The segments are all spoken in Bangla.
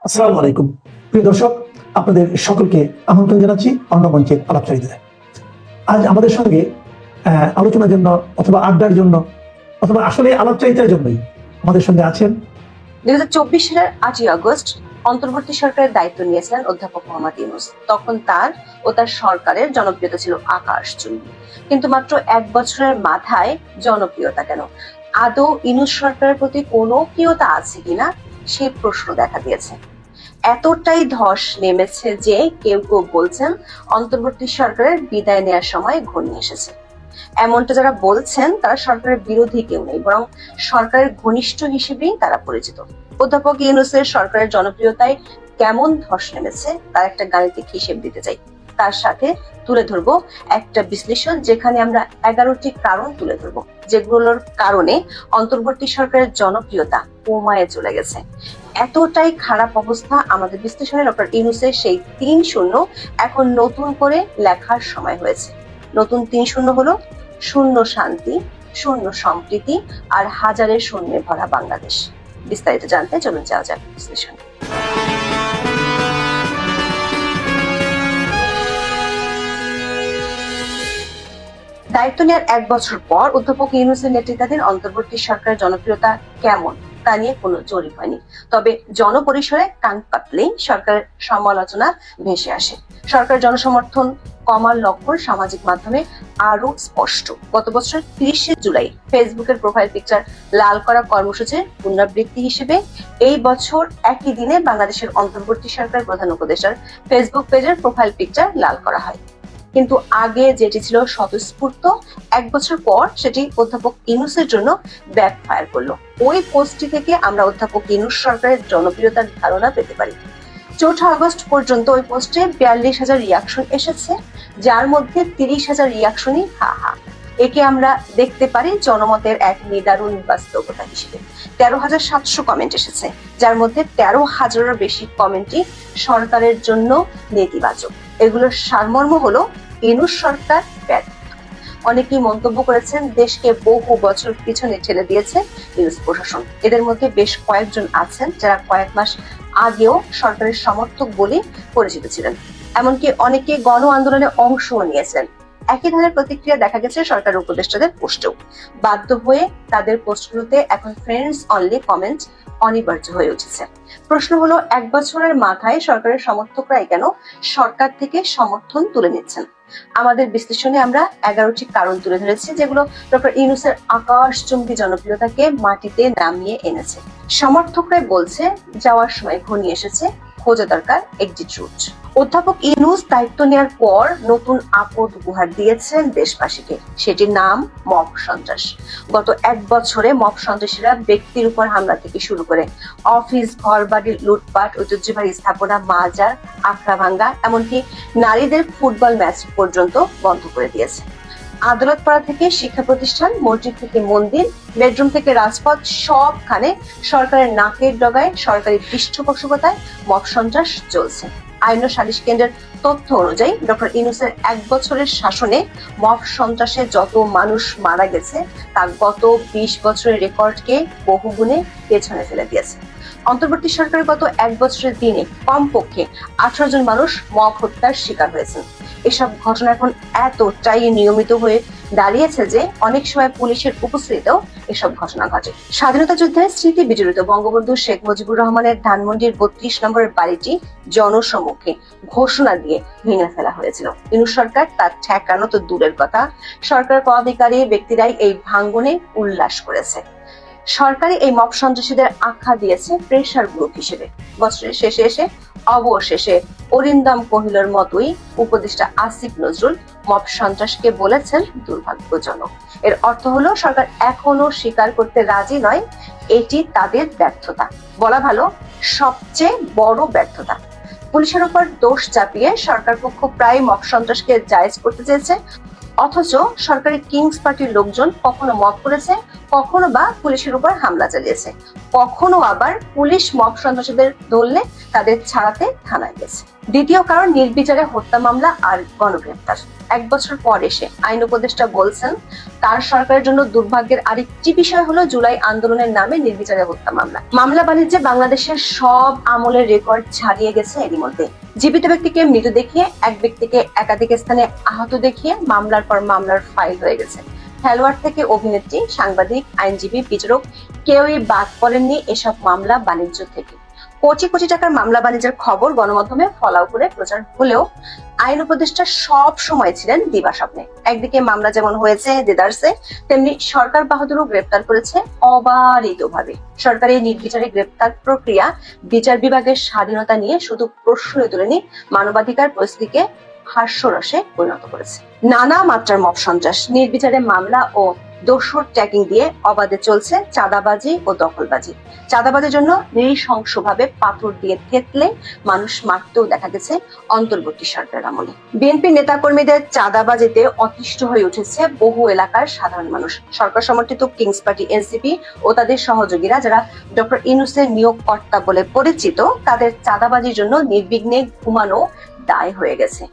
আসসালামু আলাইকুম প্রিয় দর্শক, আপনাদের সকলকে আমন্ত্রণ জানাচ্ছি অন্য মঞ্চের আলাপচারিতায়। আজ আমাদের সঙ্গে আলোচনার জন্য অথবা আড্ডার জন্য অথবা আসলে আলাপচারিতার জন্যই আমাদের সঙ্গে আছেন 2024 সালের 8ই আগস্ট অন্তর্বর্তী সরকারের দায়িত্ব নিয়েছিলেন অধ্যাপক মোহাম্মদ ইউনূস। তখন তার ও তার সরকারের জনপ্রিয়তা ছিল আকাশচুম্বী, কিন্তু মাত্র এক বছরের মাথায় জনপ্রিয়তা কেন? আদৌ ইউনূস সরকারের প্রতি কোনো প্রিয়তা আছে কিনা সেই প্রশ্ন দেখা দিয়েছে। এতটাই ধস নেমেছে যে কেউ কেউ বলছেন অন্তর্বর্তী সরকারের বিদায় নেওয়ার সময় ঘনিয়ে এসেছে। এমনটা যারা বলছেন তারা সরকারের বিরোধী কেউ নেই, বরং সরকারের ঘনিষ্ঠ হিসেবেই তারা পরিচিত। অধ্যাপক ইউনূসের সরকারের জনপ্রিয়তায় কেমন ধস নেমেছে তার একটা গাণিতিক হিসেব দিতে চাই। তার সাথে তুলে ধরবো একটা বিশ্লেষণ, যেখানে আমরা 11টি কারণ তুলে ধরবো যেগুলোর কারণে অন্তর্বর্তী সরকারের জনপ্রিয়তা কমায় চলে গেছে। এতটাই খারাপ অবস্থা আমাদের বিশ্লেষণে ডক্টর ইউনূসের সেই 3-0 এখন নতুন করে লেখার সময় হয়েছে। নতুন 3-0 হলো শূন্য শান্তি, শূন্য সম্প্রীতি আর হাজারের শূন্যে ভরা বাংলাদেশ। বিস্তারিত জানতে চলুন যাওয়া যাক বিশ্লেষণ। দায়িত্ব নেওয়ার এক বছর পর অধ্যাপক ইউনূসের নেতৃত্বাধীন অন্তর্বর্তী সরকারের জনপ্রিয়তা কেমন তা নিয়ে কোনো জরিপ হয়নি, তবে জনপরিসরে কান পাতলেই সরকারের সমালোচনা ভেসে আসে। সরকারের জনসমর্থন কমার লক্ষণ সামাজিক মাধ্যমে আরো স্পষ্ট। গত বছরের 30শে জুলাই ফেসবুকের প্রোফাইল পিকচার লাল করা কর্মসূচির পুনরাবৃত্তি হিসেবে এই বছর একই দিনে বাংলাদেশের অন্তর্বর্তী সরকার প্রধান উপদেষ্টার ফেসবুক পেজের প্রোফাইল পিকচার লাল করা হয়। কিন্তু আগে যেটি ছিল স্বতঃস্ফূর্ত, এক বছর পর সেটি অধ্যাপক ইউনূসের জন্য ব্যাকফায়ার করলো। ওই পোস্টটি থেকে আমরা অধ্যাপক ইউনূস সরকারের জনপ্রিয়তার ধারণা পেতে পারি। 4 আগস্ট পর্যন্ত ওই পোস্টে 42,000 রিয়াকশন এসেছে, যার মধ্যে 30,000 রিয়াকশনই হা হা। একে আমরা দেখতে পারি জনমতের এক নিদারুণ বাস্তবতা হিসেবে। 13,700 কমেন্ট এসেছে, যার মধ্যে 13,000-এরও বেশি কমেন্টই সরকারের জন্য নেতিবাচক। এগুলোর সারমর্ম হলো ইউনূস সরকার ব্যর্থ। অনেকেই মন্তব্য করেছেন দেশকে বহু বছর পিছনে ঠেলে দিয়েছে ইউনূস প্রশাসন। এদের মধ্যে বেশ কয়েকজন আছেন যারা কয়েক মাস আগেও সরকারের সমর্থক বলে পরিচিত ছিলেন, এমনকি অনেকে গণ আন্দোলনে অংশও নিয়েছেন। একই ধরনের প্রতিক্রিয়া দেখা গেছে সরকার উপদেষ্টাদের পোস্টেও। বাধ্য হয়ে তাদের পোস্টগুলোতে এখন ফ্রেন্ডস অনলি কমেন্ট অনিবার্য হয়ে উঠেছে। প্রশ্ন হলো, এক বছরের মাথায় সরকারের সমর্থকরাই কেন সরকার থেকে সমর্থন তুলে নিচ্ছেন? আমাদের বিশ্লেষণে আমরা 11টি কারণ তুলে ধরেছি, যেগুলো ডক্টর ইউনূসের আকাশচুম্বী জনপ্রিয়তাকে মাটিতে নামিয়ে এনেছে। সমর্থকরাই বলছে যাওয়ার সময় ঘনিয়ে এসেছে, খোঁজা দরকার এক্সিট রুট। অধ্যাপক ইউনূস দায়িত্ব নেওয়ার পর নতুন আপদ উপহার দিয়েছেন দেশবাসীকে, সেটির নাম মব সন্ত্রাস। গত এক বছরে মব সন্ত্রাসীরা ব্যক্তির উপর হামলা থেকে শুরু করে অফিস, ঘর বাড়ির লুটপাট, ঐতিহ্যবাহী স্থাপনা, মাজার, আখড়া ভাঙ্গা, এমনকি নারীদের ফুটবল ম্যাচ পর্যন্ত বন্ধ করে দিয়েছে। আদালত পাড়া থেকে শিক্ষা প্রতিষ্ঠান, মসজিদ থেকে মন্দির, বেডরুম থেকে রাজপথ, সবখানে সরকারের নাকের ডগায়, সরকারি পৃষ্ঠপোষকতায় মব সন্ত্রাস চলছে। আইন ও সালিশ কেন্দ্রের তথ্য অনুযায়ী ডক্টর ইউনূসের এক বছরের শাসনে মব সন্ত্রাসে যত মানুষ মারা গেছে তা গত 20 বছরের রেকর্ডকে বহুগুণে পেছনে ফেলে দিয়েছে। অন্তর্বর্তী সরকারের গত এক বছরের দিনে কমপক্ষে 18 জন মানুষ মব হত্যার শিকার হয়েছেন। এসব ঘটনা এখন এতটাই নিয়মিত হয়ে দাঁড়িয়েছে যে অনেক সময় পুলিশের উপস্থিতিতেও এসব ঘটনা ঘটে। স্বাধীনতা যুদ্ধের স্মৃতি বিজড়িত বঙ্গবন্ধু শেখ মুজিবুর রহমানের ধানমন্ডির 32 নম্বরের বাড়িটি জনসম্মুখে ঘোষণা দিয়ে ভেঙে ফেলা হয়েছিল। ইউনূস সরকার তার ঠেকানো তো দূরের কথা, সরকার পদাধিকারী ব্যক্তিরাই এই ভাঙ্গনে উল্লাস করেছে। সরকারি এই মব সন্ত্রাসীদের আখ্যা দিয়েছে প্রেসার গ্রুপ হিসেবে। বছরের শেষে এসে অবশেষে অরিন্দম কহিলর মতোই উপদেষ্টা আসিফ নজরুল মব সন্ত্রাসকে বলেছেন দুর্ভাগ্যজনক। এর অর্থ হলো সরকার এখনো স্বীকার করতে রাজি নয় এটি তাদের ব্যর্থতা, বলা ভালো সবচেয়ে বড় ব্যর্থতা। পুলিশের উপর দোষ চাপিয়ে সরকার পক্ষ প্রায় মব সন্ত্রাসকে জায়েজ করতে চেয়েছে, অথচ সরকারি কিংস পার্টির লোকজন কখনো মব করেছে, কখনো বা পুলিশের উপর হামলা চালিয়েছে, কখনো আবার পুলিশ মব সন্ত্রাসীদের ধরলে তাদের ছাড়াতে থানায় গেছে। দ্বিতীয় কারণ, নির্বিচারে হত্যা মামলা আর গণগ্রেপ্তার। 1 বছর পর এসে আইন উপদেষ্টা বলছেন তার সরকারের জন্য দুর্ভাগ্যের আরেকটি বিষয় হলো জুলাই আন্দোলনের নামে নির্বিচারে হত্যা মামলা। মামলা বাণিজ্যে বাংলাদেশের সব আমলের রেকর্ড ছাড়িয়ে গেছে এরই মধ্যে। জীবিত ব্যক্তিকে মৃত দেখিয়ে, এক ব্যক্তিকে একাধিক স্থানে আহত দেখিয়ে মামলার পর মামলার ফাইল হয়ে গেছে। খেলোয়াড় থেকে অভিনেত্রী, সাংবাদিক, আইনজীবী, বিচারক কেউই বাদ পড়েননি এসব মামলা বাণিজ্য থেকে। কোটি কোটি টাকার মামলা বাণিজ্যের খবর গণমাধ্যমে ফলাও করে প্রচার হলেও আইন উপদেষ্টা সব সময় ছিলেন দিবা স্বপ্নে। একদিকে মামলা যেমন হয়েছে দেদারসে, তেমনি সরকার বাহাদুরও গ্রেপ্তার করেছে অবারিতভাবে। সরকারি নির্বিচারে গ্রেপ্তার প্রক্রিয়া বিচার বিভাগের স্বাধীনতা নিয়ে শুধু প্রশ্নই তোলেনি, মানবাধিকার পরিস্থিতিকে হাস্যরসে পরিণত করেছে। নানা মাত্রার মব সন্ত্রাস, নির্বিচারে মামলা ও দোষর ট্যাগিং দিয়ে অবাধে চলছে চাঁদাবাজি ও দখলবাজি। চাঁদাবাজির জন্য নৃশংসভাবে পাথর দিয়ে থেতলে মানুষ মারতেও দেখা গেছে অন্তর্বর্তী সরকারের আমলে। বিএনপি নেতাকর্মীদের চাঁদাবাজিতে অতিষ্ঠ হয়ে উঠেছে বহু এলাকার সাধারণ মানুষ। সরকার সমর্থিত কিংস পার্টি এনসিপি ও তাদের সহযোগীরা, যারা ডক্টর ইউনূসের নিয়োগকর্তা বলে পরিচিত, তাদের চাঁদাবাজির জন্য নির্বিঘ্নে ঘুমানো দায় হয়ে গেছে।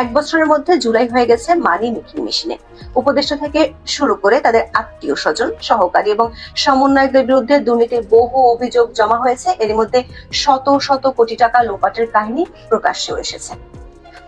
1 বছরের মধ্যে জুলাই হয়ে গেছে মানি মেকিং মেশিনে। উপদেষ্টা থেকে শুরু করে তাদের আত্মীয় স্বজন, সহকারী এবং সমন্বয়কদের বিরুদ্ধে দুর্নীতির বহু অভিযোগ জমা হয়েছে। এর মধ্যে শত শত কোটি টাকা লোপাটের কাহিনী প্রকাশ্যে এসেছে।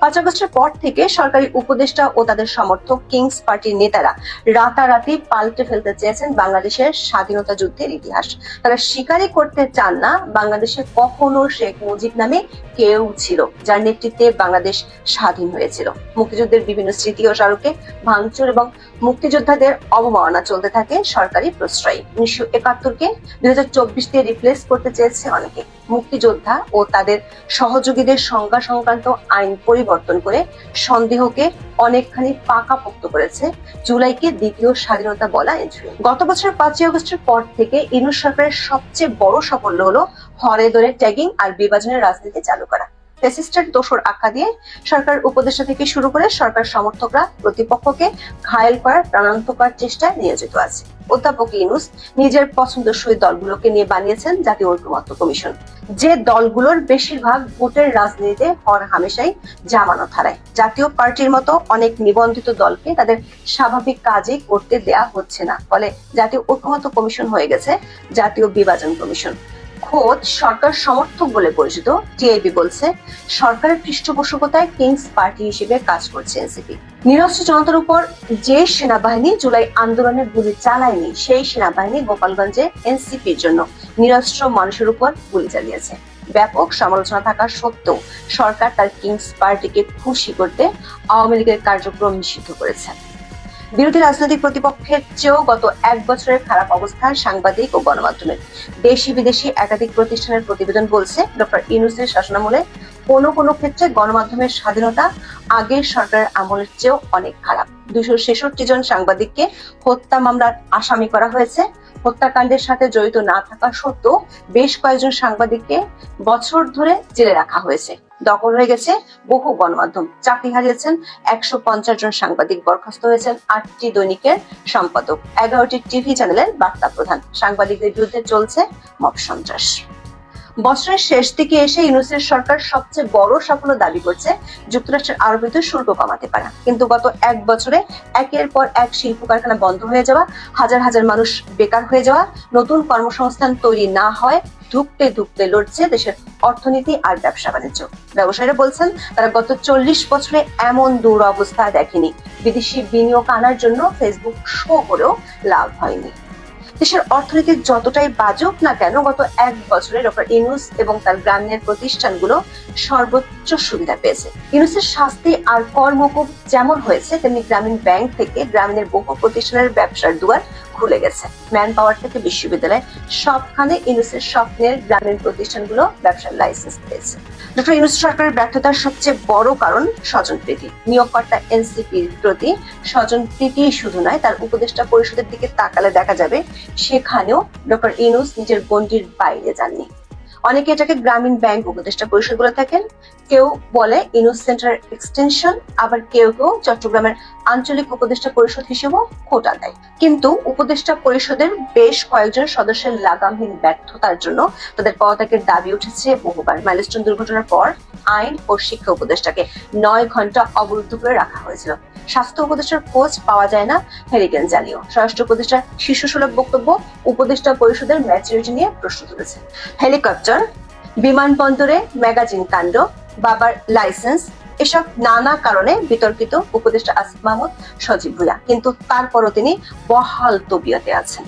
5 আগস্টের পর থেকে সরকারি উপদেষ্টা ও তাদের সমর্থক কিংস পার্টির নেতারা রাতারাতি পাল্টে ফেলতে চেয়েছেন বাংলাদেশের স্বাধীনতা যুদ্ধের ইতিহাস। তারা স্বীকারই করতে চান না বাংলাদেশে কখনো শেখ মুজিব নামে কেউ ছিল যার নেতৃত্বে বাংলাদেশ স্বাধীন হয়েছিল। মুক্তিযুদ্ধের বিভিন্ন স্মৃতি ও স্মারকে ভাঙচুর এবং মুক্তিযোদ্ধাদের অবমাননা চলতে থাকে সরকারি প্রশ্রয়। 1971-কে 2024 দিয়ে রিপ্লেস করতে চেয়েছে অনেকে। মুক্তিযোদ্ধা ও তাদের সহযোগীদের সংজ্ঞা সংক্রান্ত আইন পরিবর্তন করে সন্দেহকে অনেকখানি পাকাপোক্ত করেছে জুলাইকে দ্বিতীয় স্বাধীনতা বলা এনজিও। গত বছর 5 আগস্টের পর থেকে ইউনূস সরকারের সবচেয়ে বড় সাফল্য হলো হরে ধরে ট্যাগিং আর বিভাজনের রাজনীতি চালু করা। ফ্যাসিস্টের দোসর আখ্যা দিয়ে সরকার উপদেষ্টা থেকে শুরু করে সরকার সমর্থকরা প্রতিপক্ষকে ঘায়েল করার প্রাণান্তকর চেষ্টায় নিয়োজিত আছে। অধ্যাপক ইউনূস নিজের পছন্দসই দলগুলোকে নিয়ে বানিয়েছেন জাতীয় ঐকমত্য কমিশন, যে দলগুলোর বেশিরভাগ ভোটের রাজনীতিতে হর হামেশাই জামানত হারায়। জাতীয় পার্টির মতো অনেক নিবন্ধিত দলকে তাদের স্বাভাবিক কাজই করতে দেয়া হচ্ছে না, ফলে জাতীয় ঐকমত্য কমিশন হয়ে গেছে জাতীয় বিভাজন কমিশন। খোদ সরকার সমর্থক বলে পরিচিত টিআইবি বলছে সরকারের পৃষ্ঠপোষকতায় কিংস পার্টি হিসেবে কাজ করছে এনসিপি। নিরস্ত্র জনতার উপর যে সেনাবাহিনী জুলাই আন্দোলনে গুলি চালায়নি, সেই সেনাবাহিনী গোপালগঞ্জে এনসিপির জন্য নিরস্ত্র মানুষের উপর গুলি চালিয়েছে। ব্যাপক সমালোচনা থাকা সত্ত্বেও সরকার তার কিংস পার্টিকে খুশি করতে আওয়ামী লীগের কার্যক্রম নিষিদ্ধ করেছে। বিরোধী রাজনৈতিক প্রতিপক্ষের চেয়েও গত 1 বছরের খারাপ অবস্থা সাংবাদিক ও গণমাধ্যমের। দেশি বিদেশি একাধিক প্রতিষ্ঠানের প্রতিবেদন বলছে ডক্টর ইউনূসের শাসনামলে কোনো ক্ষেত্রে গণমাধ্যমের স্বাধীনতা আগের সরকারের আমলের চেয়েও অনেক খারাপ। 266 জন সাংবাদিককে হত্যা মামলার আসামি করা হয়েছে। হত্যাকাণ্ডের সাথে জড়িত না থাকা সত্ত্বেও বেশ কয়েকজন সাংবাদিককে বছর ধরে জেলে রাখা হয়েছে। দখল হয়ে গেছে বহু গণমাধ্যম, চাকরি হারিয়েছেন 150 জন সাংবাদিক, বরখাস্ত হয়েছেন 8টি দৈনিকের সম্পাদক, 11টি টিভি চ্যানেলের বার্তা প্রধান। সাংবাদিকদের বিরুদ্ধে চলছে মব সন্ত্রাস। বছরের শেষ দিকে এসে ইউনূসের সরকার সবচেয়ে বড় সাফল্য দাবি করছে যুক্তরাষ্ট্রের আরোপিত শুল্ক কমাতে পারা। কিন্তু গত 1 বছরে একের পর এক শিল্প কারখানা বন্ধ হয়ে যাওয়া, হাজার হাজার মানুষ বেকার হয়ে যাওয়া, নতুন কর্মসংস্থান তৈরি না হয় ধুঁকতে ধুঁকতে লড়ছে দেশের অর্থনীতি আর ব্যবসা বাণিজ্য। ব্যবসায়ীরা বলছেন তারা গত 40 বছরে এমন দুরবস্থা দেখেনি। বিদেশি বিনিয়োগ আনার জন্য ফেসবুক শো করেও লাভ হয়নি। দেশের অর্থনীতি যতটাই বাজুক না কেন, গত 1 বছরে ডক্টর ইউনূস এবং তার গ্রামীণের প্রতিষ্ঠানগুলো সর্বোচ্চ সুবিধা পেয়েছে। ইউনূসের শাস্তি আর কর্মকূপ যেমন হয়েছে, তেমনি গ্রামীণ ব্যাংক থেকে গ্রামীণের বহু প্রতিষ্ঠানের ব্যবসার দুয়ার খুলে গেছে। ম্যান পাওয়ার থেকে বিশ্ববিদ্যালয়, সবখানে ইউনূসের স্বপ্নের গ্রামীণ প্রতিষ্ঠানগুলো ব্যবসার লাইসেন্স পেয়েছে। ডক্টর ইউনূস সরকারের ব্যর্থতার সবচেয়ে বড় কারণ স্বজনপ্রীতি। নিয়োগকর্তা এনসিপির প্রতি স্বজনপ্রীতি শুধু নয়, তার উপদেষ্টা পরিষদের দিকে তাকালে দেখা যাবে সেখানেও ডক্টর ইউনূস নিজের গণ্ডির বাইরে যাননি। অনেকে এটাকে গ্রামীণ ব্যাংক উপদেষ্টা পরিষদ বলে থাকেন, কেউ বলে ইউনুস সেন্টার এক্সটেনশন, আবার কেউ কেউ চট্টগ্রামের আঞ্চলিক উপদেষ্টা পরিষদ হিসেবেও খোঁটা দেয়। কিন্তু উপদেষ্টা পরিষদের বেশ কয়েকজন সদস্যের লাগামহীন ব্যর্থতার জন্য তাদের পদত্যাগের দাবি উঠেছে বহুবার। মাইলস্টোন দুর্ঘটনার পর আইন ও শিক্ষা উপদেষ্টাকে 9 ঘন্টা অবরুদ্ধ করে রাখা হয়েছিল। স্বাস্থ্য উপদেষ্টার খোঁজ পাওয়া যায় না, হেরিকেন জানিও। স্বরাষ্ট্র উপদেষ্টার শিশুসুলভ বক্তব্য উপদেষ্টা পরিষদের ম্যাচুরিটি নিয়ে প্রশ্ন তুলেছে। হেলিকপ্টার, বিমানবন্দরে ম্যাগাজিন কাণ্ড, বাবার লাইসেন্স, এসব নানা কারণে বিতর্কিত উপদেষ্টা আসিফ মাহমুদ, সজীব ভুঁইয়া, কিন্তু তারপরও তিনি বহাল তবিয়তে আছেন।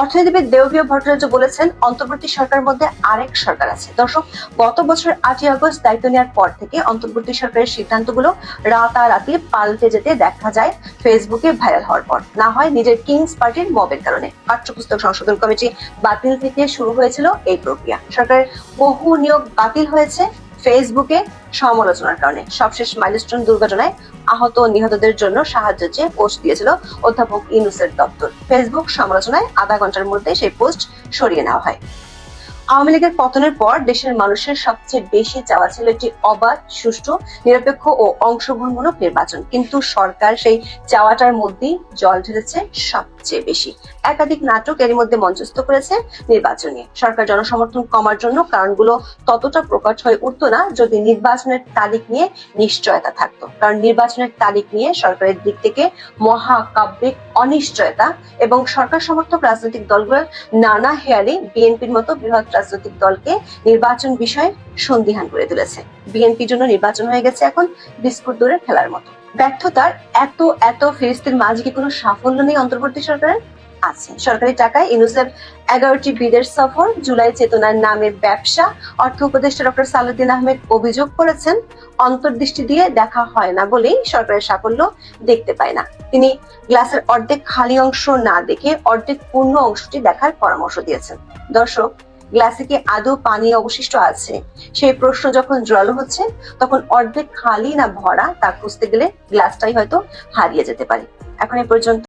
অর্থনীতিবিদ দেবপ্রিয় ভট্টাচার্য বলেছেন, অন্তর্বর্তী সরকারের মধ্যে আরেক সরকার আছে। দর্শক, গত বছর 8ই আগস্ট দায়িত্ব নেওয়ার পর থেকে অন্তর্বর্তী সরকারের সিদ্ধান্তগুলো রাতারাতি পাল্টে যেতে দেখা যায় ফেসবুকে ভাইরাল হওয়ার পর। না হয় নিজের কিংস পার্টির মবের কারণে। পাঠ্যপুস্তক সংশোধন কমিটি বাতিল থেকে শুরু হয়েছিল এই প্রক্রিয়া। সরকারের বহু নিয়োগ বাতিল হয়েছে ফেসবুকে সমালোচনার কারণে। সবশেষ মাইলস্টোন দুর্ঘটনায় আহত ও নিহতদের জন্য সাহায্য চেয়ে পোস্ট দিয়েছিল অধ্যাপক ইউনূসের দপ্তর। ফেসবুক সমালোচনায় আধা ঘন্টার মধ্যে সেই পোস্ট সরিয়ে নেওয়া হয়। আওয়ামী লীগের পতনের পর দেশের মানুষের সবচেয়ে বেশি চাওয়া ছিল একটি অবাধ, সুষ্ঠু, নিরপেক্ষ ও অংশগ্রহণমূলক নির্বাচন। কিন্তু সরকার সেই চাওয়াটার মধ্যেই জল ঢেলেছে সবচেয়ে বেশি। একাধিক নাটক এরই মধ্যে মঞ্চস্থ করেছে নির্বাচন নিয়ে। সরকার জনসমর্থন কমার জন্য কারণগুলো ততটা প্রকট হয়ে উঠতো না যদি নির্বাচনের তারিখ নিয়ে নিশ্চয়তা থাকতো। কারণ নির্বাচনের তারিখ নিয়ে সরকারের দিক থেকে মহাকাব্যিক অনিশ্চয়তা এবং সরকার সমর্থক রাজনৈতিক দলগুলোর নানা হেয়ালি বিএনপির মতো বৃহৎ রাজনৈতিক দলকে নির্বাচন বিষয়ে সন্দিহান করে তুলেছে। বিএনপির জন্য নির্বাচন হয়ে গেছে এখন বিস্কুট দৌড়ের খেলার মতো। ব্যর্থতার এত ফিরিস্তির মাঝে কি কোনো সাফল্য নেই অন্তর্বর্তী সরকারের? আছে। সরকারি টাকায় ইউনূসের 11টি বিদেশ সফর, জুলাই চেতনার নামে ব্যবসা। অর্থ উপদেষ্টা ডক্টর সালেউদ্দিন আহমেদ অভিযোগ করেছেন, অন্তর্দৃষ্টি দিয়ে দেখা হয় না বলেই সরকারের সাফল্য দেখতে পায় না। তিনি গ্লাসের অর্ধেক খালি অংশ না দেখে অর্ধেক পূর্ণ অংশটি দেখার পরামর্শ দিয়েছেন। দর্শক, গ্লাসে কি আদৌ পানি অবশিষ্ট আছে? সেই প্রশ্ন যখন জোরালো হচ্ছে, তখন অর্ধেক খালি না ভরা তা খুঁজতে গেলে গ্লাসটাই হয়তো হারিয়ে যেতে পারে। এখন এ পর্যন্ত।